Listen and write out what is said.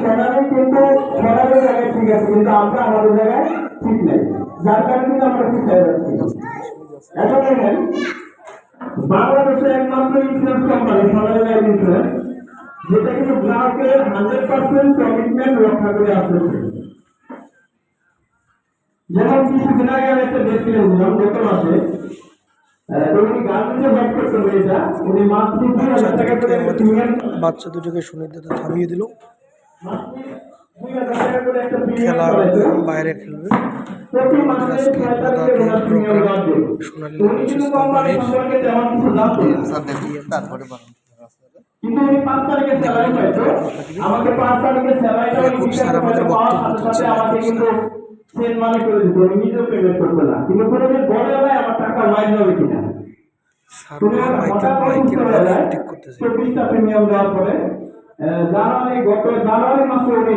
সোনালি কিন্তু সোনালি জায়গায় ঠিক আছে, কিন্তু আমরা আমাদের জায়গায় ঠিক নাই, যার কারণে কিন্তু আমরা পিছিয়ে যাচ্ছি। এখন দেখেন বাংলাদেশের একমাত্র ইন্স্যুরেন্স কোম্পানি সোনালী লাইফ ইন্স্যুরেন্স, যেটা কিন্তু গ্রাহকের 100% কমিটমেন্ট রক্ষা করে আসতেছে। যেমন কিছুদিন আগে আমি একটা ব্যক্তি বললাম গত মাসে উনি গার্মেন্টে জব করতেন, এটা উনি মাসে 2000 টাকা করে একটা প্রিমিয়াম, বাচ্চা দুটোকে সুনির্দিত থামিয়ে দিল। 2000 টাকা করে একটা প্রিমিয়াম খেলা করাইতো। বাইরে খেলবে। প্রতি আমাদের মাসে আজকে 6 তারিখে পতাকা ওনার প্রিমিয়াম প্রোগ্রাম বাড়বে। সোনালী উনি কিন্তু কোম্পানি কোম্পানির সম্পর্কে তেমন কিছু জানতো না, কিন্তু উনি 5 তারিখে স্যালারি পাইতো। আমাকে 5 তারিখে স্যালারিটা উনি খুব স্যার দিতে আমাদের পাওয়ার বক্তব্য সাথে সাথে দিচ্ছিল। আমাকে কিন্তু সেন্ড মানি করে দিত, উনি নিজেও পেমেন্ট করতো না, কিন্তু কোনোদিন বলে নাই আমার টাকা মাইন হবে কিনা। স্যার তুমি হঠাৎ অসুস্থ মাইকের হয়ে যায় ঠিক করতেছে। 24টা প্রিমিয়াম দেওয়ার পরে জানুয়ারি, গত জানুয়ারি মাসে উনি